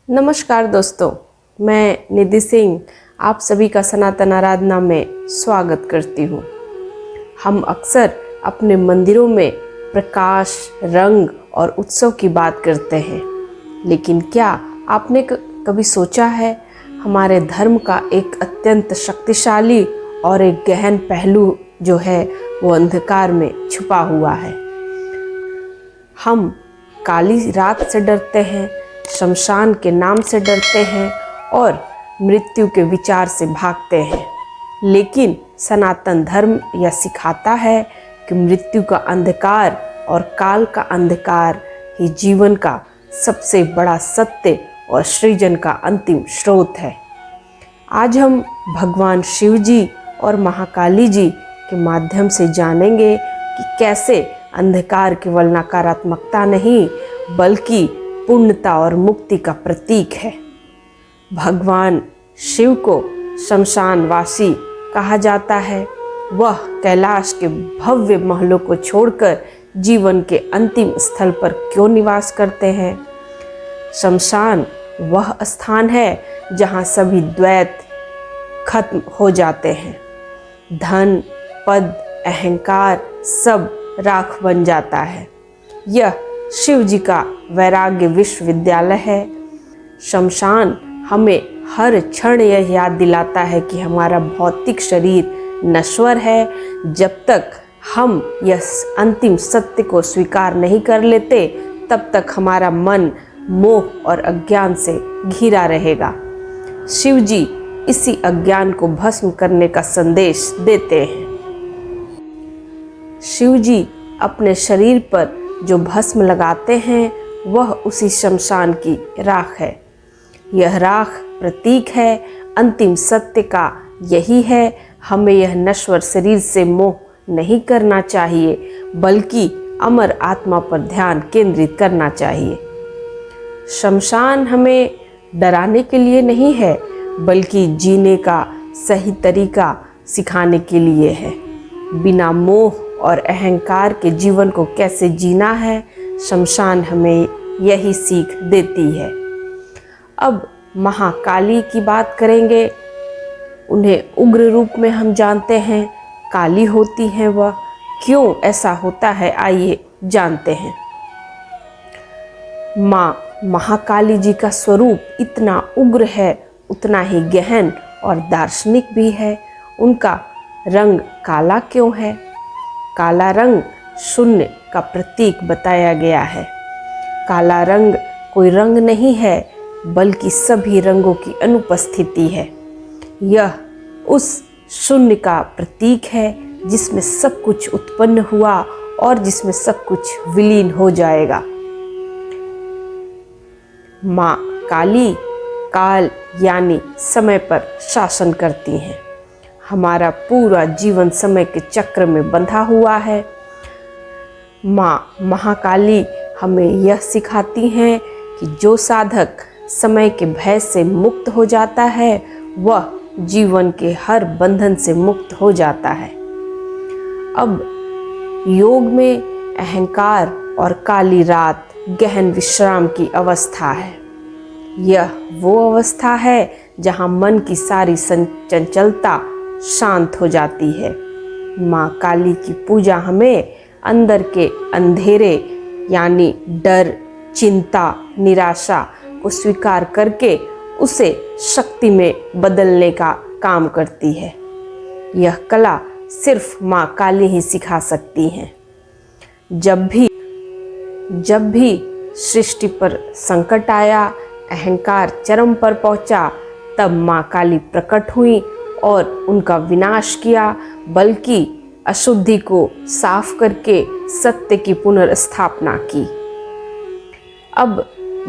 नमस्कार दोस्तों, मैं निधि सिंह आप सभी का सनातन आराधना में स्वागत करती हूँ। हम अक्सर अपने मंदिरों में प्रकाश, रंग और उत्सव की बात करते हैं, लेकिन क्या आपने कभी सोचा है हमारे धर्म का एक अत्यंत शक्तिशाली और एक गहन पहलू जो है वो अंधकार में छुपा हुआ है। हम काली रात से डरते हैं, शमशान के नाम से डरते हैं और मृत्यु के विचार से भागते हैं, लेकिन सनातन धर्म यह सिखाता है कि मृत्यु का अंधकार और काल का अंधकार ही जीवन का सबसे बड़ा सत्य और सृजन का अंतिम स्रोत है। आज हम भगवान शिव जी और महाकाली जी के माध्यम से जानेंगे कि कैसे अंधकार केवल नकारात्मकता नहीं बल्कि पूर्णता और मुक्ति का प्रतीक है। भगवान शिव को शमशानवासी कहा जाता है। वह कैलाश के भव्य महलों को छोड़कर जीवन के अंतिम स्थल पर क्यों निवास करते हैं? शमशान वह स्थान है जहाँ सभी द्वैत खत्म हो जाते हैं। धन, पद, अहंकार सब राख बन जाता है। यह शिव जी का वैराग्य विश्वविद्यालय है। शमशान हमें हर क्षण यह याद दिलाता है कि हमारा भौतिक शरीर नश्वर है। जब तक हम यह अंतिम सत्य को स्वीकार नहीं कर लेते, तब तक हमारा मन मोह और अज्ञान से घिरा रहेगा। शिव जी इसी अज्ञान को भस्म करने का संदेश देते हैं। शिव जी अपने शरीर पर जो भस्म लगाते हैं वह उसी शमशान की राख है। यह राख प्रतीक है अंतिम सत्य का। यही है, हमें यह नश्वर शरीर से मोह नहीं करना चाहिए बल्कि अमर आत्मा पर ध्यान केंद्रित करना चाहिए। शमशान हमें डराने के लिए नहीं है बल्कि जीने का सही तरीका सिखाने के लिए है। बिना मोह और अहंकार के जीवन को कैसे जीना है, शमशान हमें यही सीख देती है। अब महाकाली की बात करेंगे। उन्हें उग्र रूप में हम जानते हैं, काली होती हैं वह। क्यों ऐसा होता है, आइए जानते हैं। माँ महाकाली जी का स्वरूप इतना उग्र है, उतना ही गहन और दार्शनिक भी है। उनका रंग काला क्यों है? काला रंग शून्य का प्रतीक बताया गया है। काला रंग कोई रंग नहीं है बल्कि सभी रंगों की अनुपस्थिति है। यह उस शून्य का प्रतीक है जिसमें सब कुछ उत्पन्न हुआ और जिसमें सब कुछ विलीन हो जाएगा। माँ काली काल यानी समय पर शासन करती हैं। हमारा पूरा जीवन समय के चक्र में बंधा हुआ है। माँ महाकाली हमें यह सिखाती हैं कि जो साधक समय के भय से मुक्त हो जाता है वह जीवन के हर बंधन से मुक्त हो जाता है। अब योग में अहंकार और काली रात गहन विश्राम की अवस्था है। यह वो अवस्था है जहाँ मन की सारी चंचलता शांत हो जाती है। माँ काली की पूजा हमें अंदर के अंधेरे यानी डर, चिंता, निराशा को स्वीकार करके उसे शक्ति में बदलने का काम करती है। यह कला सिर्फ माँ काली ही सिखा सकती हैं। जब भी सृष्टि पर संकट आया, अहंकार चरम पर पहुंचा, तब माँ काली प्रकट हुई और उनका विनाश किया, बल्कि अशुद्धि को साफ करके सत्य की पुनर्स्थापना की। अब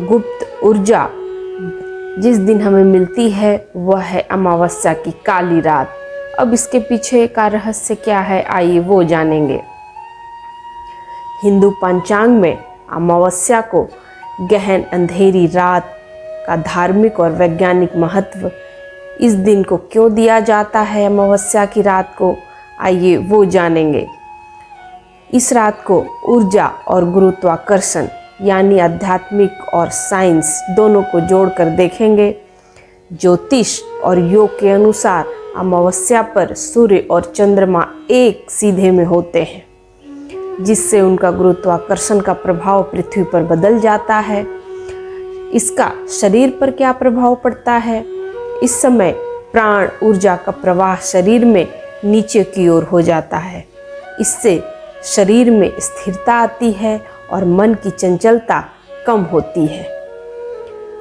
गुप्त ऊर्जा जिस दिन हमें मिलती है वह है अमावस्या की काली रात। अब इसके पीछे का रहस्य क्या है, आइए वो जानेंगे। हिंदू पंचांग में अमावस्या को गहन अंधेरी रात का धार्मिक और वैज्ञानिक महत्व इस दिन को क्यों दिया जाता है, अमावस्या की रात को, आइए वो जानेंगे। इस रात को ऊर्जा और गुरुत्वाकर्षण यानी आध्यात्मिक और साइंस दोनों को जोड़कर देखेंगे। ज्योतिष और योग के अनुसार अमावस्या पर सूर्य और चंद्रमा एक सीधे में होते हैं, जिससे उनका गुरुत्वाकर्षण का प्रभाव पृथ्वी पर बदल जाता है। इसका शरीर पर क्या प्रभाव पड़ता है? इस समय प्राण ऊर्जा का प्रवाह शरीर में नीचे की ओर हो जाता है। इससे शरीर में स्थिरता आती है और मन की चंचलता कम होती है।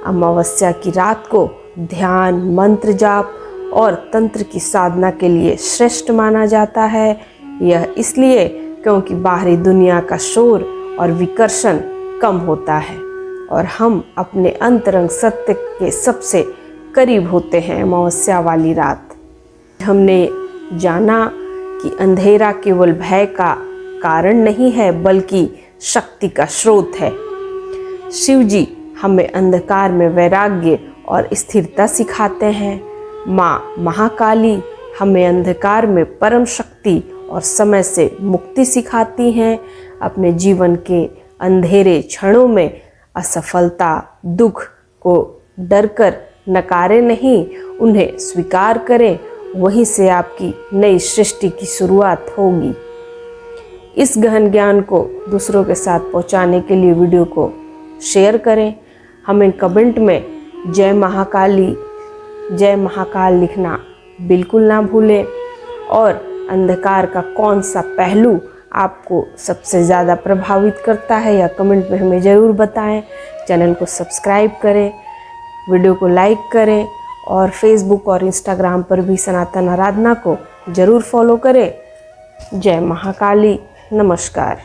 अमावस्या की रात को ध्यान, मंत्र जाप और तंत्र की साधना के लिए श्रेष्ठ माना जाता है। यह इसलिए क्योंकि बाहरी दुनिया का शोर और विकर्षण कम होता है और हम अपने अंतरंग सत्य के सबसे करीब होते हैं। अमावस्या वाली रात हमने जाना कि अंधेरा केवल भय का कारण नहीं है, बल्कि शक्ति का स्रोत है। शिव जी हमें अंधकार में वैराग्य और स्थिरता सिखाते हैं। माँ महाकाली हमें अंधकार में परम शक्ति और समय से मुक्ति सिखाती हैं। अपने जीवन के अंधेरे क्षणों में असफलता, दुख को डरकर नकारे नहीं, उन्हें स्वीकार करें। वहीं से आपकी नई सृष्टि की शुरुआत होगी। इस गहन ज्ञान को दूसरों के साथ पहुंचाने के लिए वीडियो को शेयर करें। हमें कमेंट में जय महाकाली, जय महाकाल लिखना बिल्कुल ना भूलें। और अंधकार का कौन सा पहलू आपको सबसे ज़्यादा प्रभावित करता है, या कमेंट में हमें ज़रूर बताएं। चैनल को सब्सक्राइब करें, वीडियो को लाइक करें और फेसबुक और इंस्टाग्राम पर भी सनातन आराधना को ज़रूर फॉलो करें। जय महाकाली, नमस्कार।